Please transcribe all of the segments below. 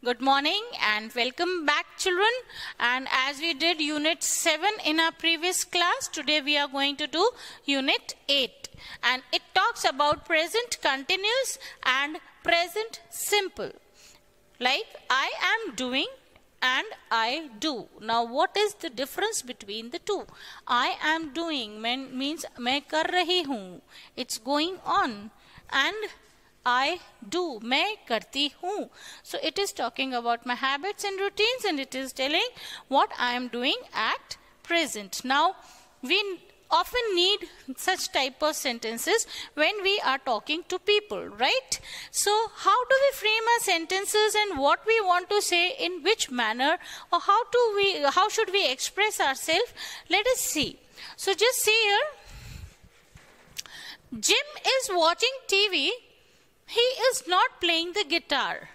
Good morning and welcome back, children. And as we did Unit 7 in our previous class, today we are going to do Unit 8. And it talks about present continuous and present simple. Like I am doing and I do. Now what is the difference between the two? I am doing means मैं कर रही हूँ. It's going on. And I do, मैं करती हूँ. So it is talking about my habits and routines, and it is telling what I am doing at present. Now we often need such type of sentences when we are talking to people, right? So how do we frame our sentences and what we want to say in which manner, or how should we express ourselves? Let us see. So just see here, Jim is watching TV. He is not playing the guitar.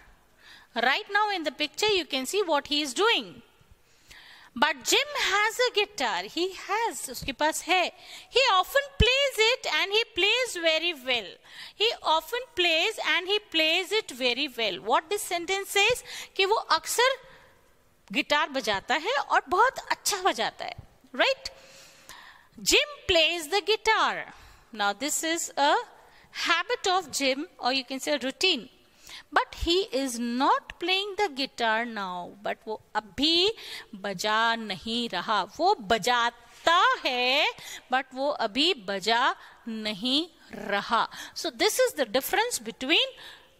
Right now in the picture you can see what he is doing. But Jim has a guitar. He has, उसके पास है. He often plays it and he plays very well. He often plays and he plays it very well. What this sentence says? कि वो अक्सर guitar बजाता है और बहुत अच्छा बजाता है. Right? Jim plays the guitar. Now this is a habit of Jim, or you can say a routine. But he is not playing the guitar now. But वो अभी बजा नहीं रहा. वो बजाता है, but वो अभी बजा नहीं रहा. So this is the difference between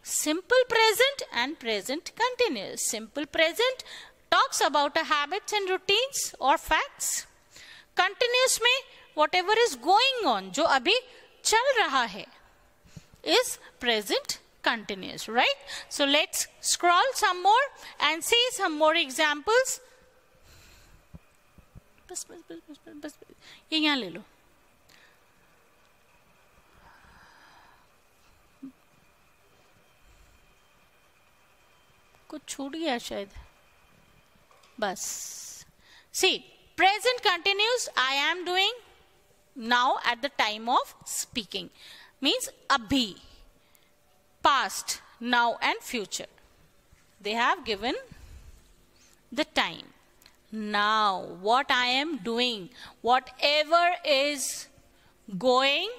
simple present and present continuous. Simple present talks about a habits and routines or facts. Continuous में whatever is going on, जो अभी चल रहा है, is present continuous, right? So let's scroll some more and see some more examples. बस ये यहाँ ले लो. कुछ छूट गया शायद. बस. See, present continuous I am doing now at the time of speaking. Means abhi, past, now and future. They have given the time. Now what I am doing, whatever is going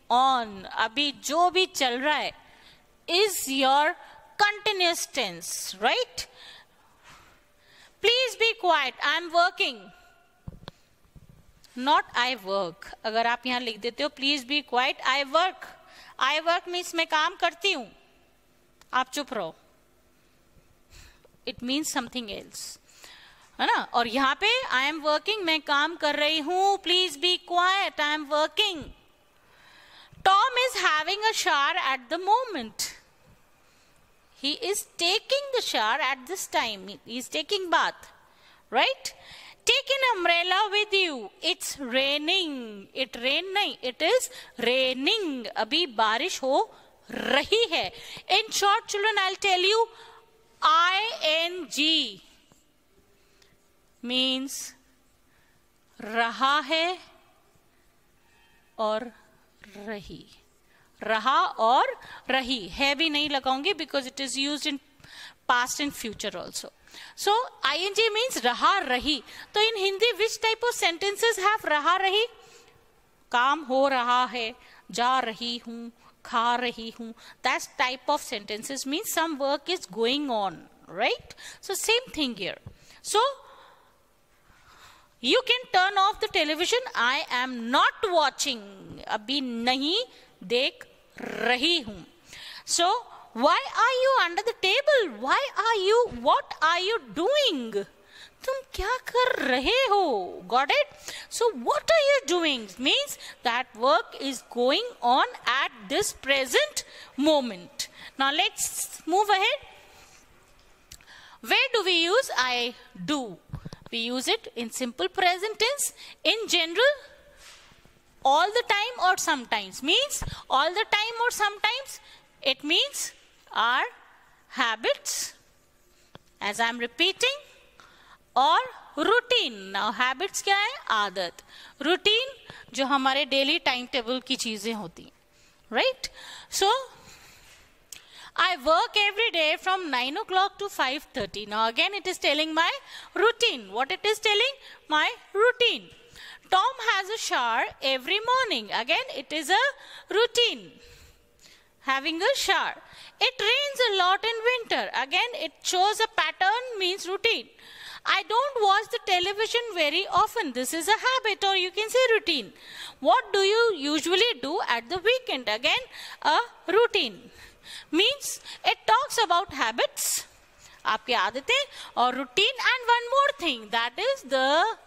on, abhi jo bhi chal raha hai, is your continuous tense, right? Please be quiet, I am working. Not I work. अगर आप यहाँ लिख देते हो please be quiet, I work. I work means मैं काम करती हूँ. आप चुप रहो. It means something else. है ना? और यहाँ पे I am working, मैं काम कर रही हूँ. Please be quiet, I am working. Tom is having a shower at the moment. He is taking the shower at this time. He is taking bath. Right? Take an umbrella with you. It's raining. It rain nahi. It is raining. अभी बारिश हो रही है. In short, children, I'll tell you, ing means रहा है और रही. रहा और रही. है भी नहीं लगाऊंगी because it is used in past and future also. So ing means रहा रही. तो in Hindi which type of sentences have रहा रही? काम हो रहा है, जा रही हूँ, खा रही हूँ. That type of sentences means some work is going on, right? So same thing here. So you can turn off the television. I am not watching. अभी नहीं देख रही हूँ. So why are you under the table? What are you doing? तुम क्या कर रहे हो? Got it? So what are you doing? Means that work is going on at this present moment. Now let's move ahead. Where do we use I do? We use it in simple present tense, in general, all the time or sometimes. Means all the time or sometimes. It means our habits, as I am repeating, or routine. Now habits क्या है? आदत. Routine जो हमारे daily time table की चीजें होती हैं, right? So I work every day from 9 o'clock to 5:30. Now again it is telling my routine. What it is telling? My routine. Tom has a shower every morning. Again it is a routine. Having a shower. It rains a lot in winter. Again it shows a pattern, means routine. I don't watch the television very often. This is a habit, or you can say routine. What do you usually do at the weekend? Again, a routine. Means it talks about habits, आपकी आदतें और routine, and one more thing, that is the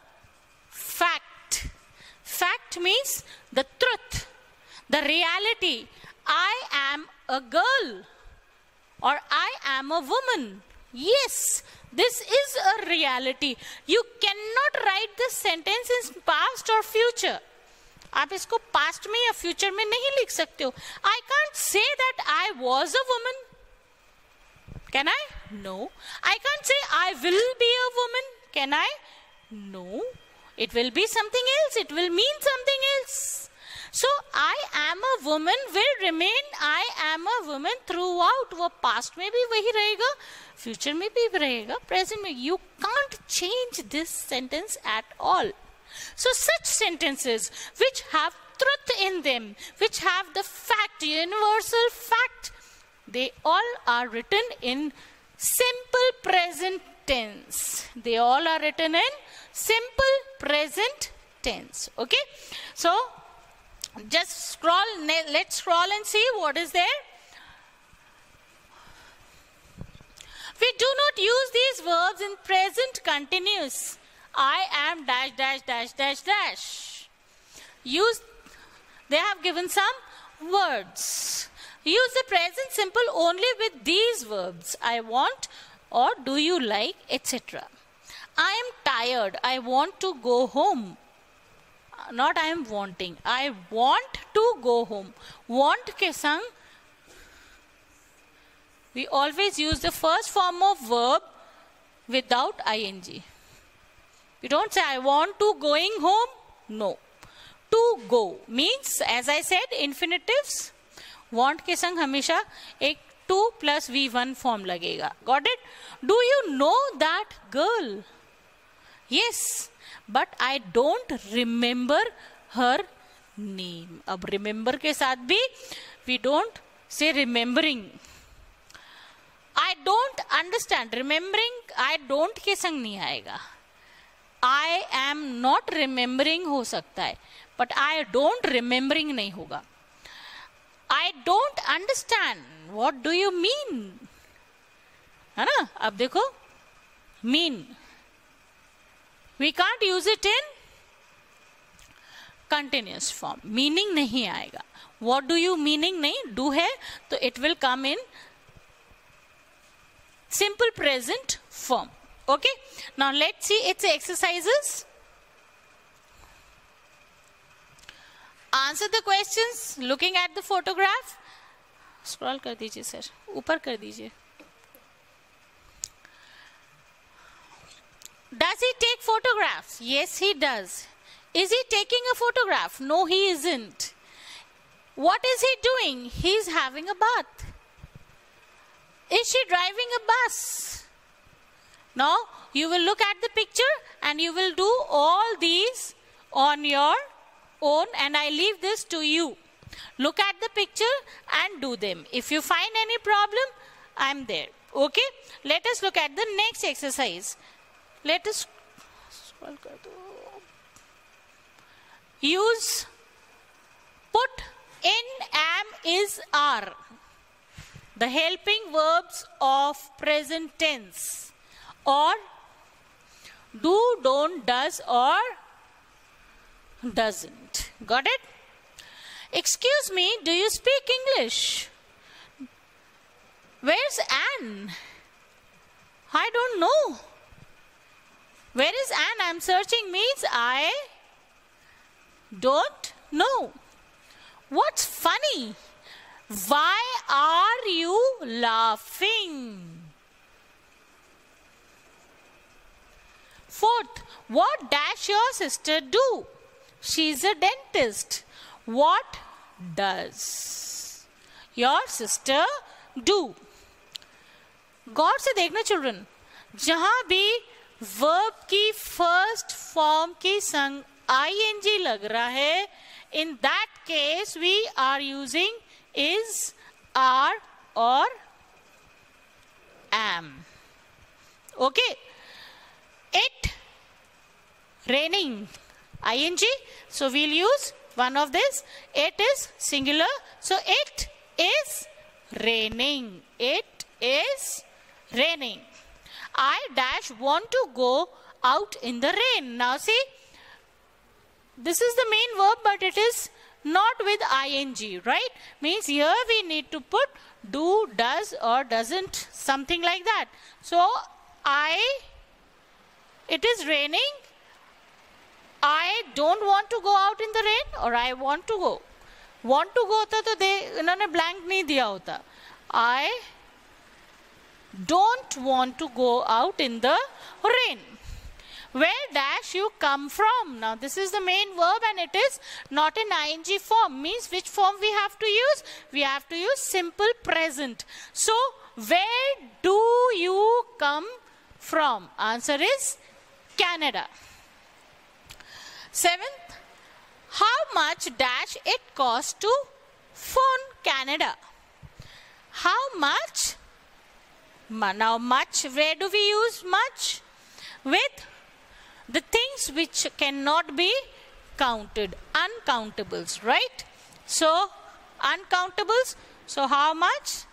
fact. Fact means the truth, the reality. I am a girl or I am a woman. Yes, this is a reality. You cannot write this sentence in past or future. आप इसको past में या future में नहीं लिख सकते हो. I can't say that I was a woman. Can I? No. I can't say I will be a woman. Can I? No. It will be something else. It will mean something else. So I am a woman will remain I am a woman throughout. वो past में भी वही रहेगा, future में भी रहेगा, present में. You can't change this sentence at all. So such sentences which have truth in them, which have the fact, universal fact, they all are written in simple present tense. They all are written in simple present tense. Okay? So just scroll, let's scroll and see what is there. We do not use these verbs in present continuous. I am dash dash dash dash dash. Use, they have given some words. Use the present simple only with these verbs. I want or do you like, etc. I am tired. I want to go home. Not I am wanting. I want to go home. Want ke sang, we always use the first form of verb without ing. We don't say I want to going home. No. To go means, as I said, infinitives. Want के संग हमेशा एक to plus V1 form लगेगा. Got it? Do you know that girl? Yes, but I don't remember her name. अब remember के साथ भी we don't say remembering. I don't understand. Remembering I don't के संग नहीं आएगा. I am not remembering हो सकता है, but I don't remembering नहीं होगा. I don't understand. What do you mean? है ना? अब देखो, mean. We can't use it in continuous form. Meaning नहीं आएगा. What do you meaning नहीं? Do है, तो it will come in simple present form. Okay, now let's see its exercises. Answer the questions looking at the photograph. Scroll कर दीजिए sir, ऊपर कर दीजिए. Does he take photographs? Yes, he does. Is he taking a photograph? No, he isn't. What is he doing? He's having a bath. Is she driving a bus? Now, you will look at the picture and you will do all these on your own, and I leave this to you. Look at the picture and do them. If you find any problem, I'm there. Okay? Let us look at the next exercise. Let us use put, in, am, is, are. The helping verbs of present tense. Or do, don't, does, or doesn't. Got it? Excuse me, do you speak English? Where's Anne? I don't know. Where is Anne? I'm searching means I don't know. What's funny? Why are you laughing? Fourth, what does your sister do? She's a dentist. What does your sister do. गौर से देखना children, जहां भी verb की first form के संग ing लग रहा है, in that case we are using is, are or am. Okay. It raining, ing, so we'll use one of this. It is singular, so it is raining. It is raining. I dash want to go out in the rain. Now see, this is the main verb, but it is not with ing, right? Means here we need to put do, does or doesn't, something like that. So it is raining. I don't want to go out in the rain, or I want to go. Want to go होता तो इन्होंने blank नहीं दिया होता. I don't want to go out in the rain. Where dash you come from? Now this is the main verb and it is not in ing form. Means which form we have to use? We have to use simple present. So where do you come from? Answer is Canada. 7th, how much dash it cost to phone Canada? How much? Now much, where do we use much? With the things which cannot be counted, uncountables, right? So uncountables, so how much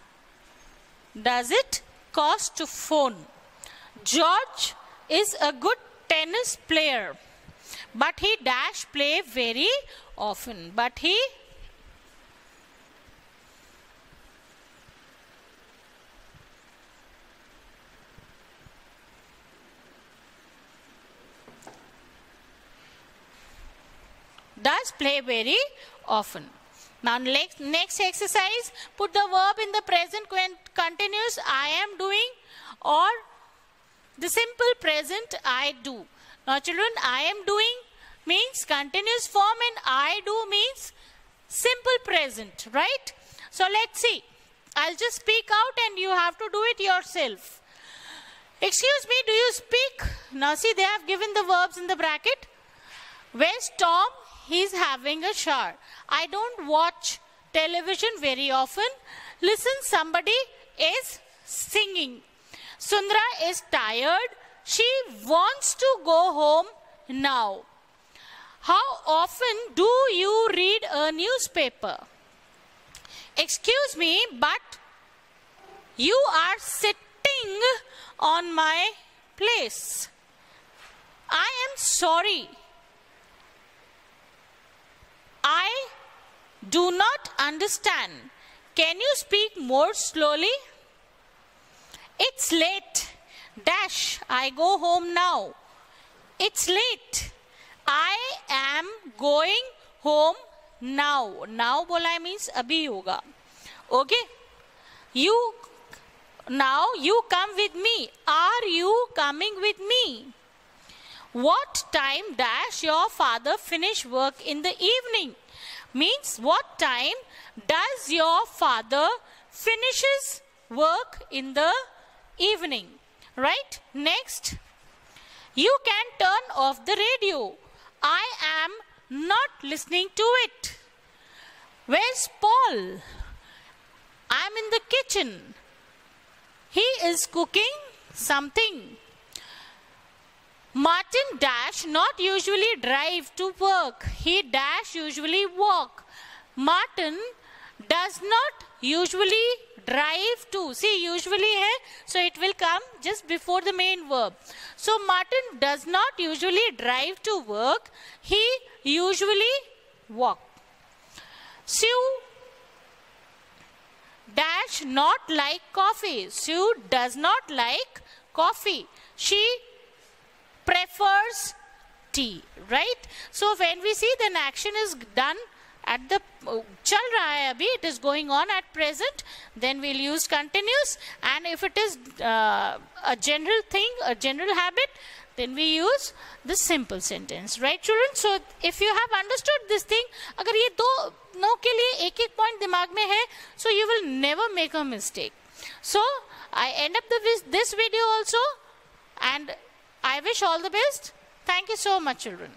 does it cost to phone? George is a good tennis player, but he dash play very often. But he does play very often. Now next exercise, put the verb in the present continuous, I am doing, or the simple present, I do. Now children, I am doing means continuous form and I do means simple present, right? So let's see. I'll just speak out and you have to do it yourself. Excuse me, do you speak? Now see, they have given the verbs in the bracket. Where's Tom? He's having a shower. I don't watch television very often. Listen, somebody is singing. Sundra is tired. She wants to go home now. How often do you read a newspaper? Excuse me, but you are sitting on my place. I am sorry. I do not understand. Can you speak more slowly? It's late. Dash, I go home now. It's late. I am going home now. Now bola means abhi hoga. Okay? Now you come with me. Are you coming with me? What time dash your father finish work in the evening? Means what time does your father finishes work in the evening? Right? Next, you can turn off the radio. I am not listening to it. Where's Paul? I'm in the kitchen. He is cooking something. Martin dash not usually drive to work. He dash usually walk. Martin does not usually drive to. See, usually hai, so it will come just before the main verb. So Martin does not usually drive to work. He usually walk. Sue dash not like coffee. Sue does not like coffee. She prefers tea, right? So when we see then action is done at the chal raha hai abhi, it is going on at present, then we'll use continuous, and if it is a general thing, a general habit, then we use the simple sentence, right children? So if you have understood this thing, agar ye do दोनों के लिए एक एक point दिमाग में है, so you will never make a mistake. So I end up this video also, and I wish all the best. Thank you so much, children.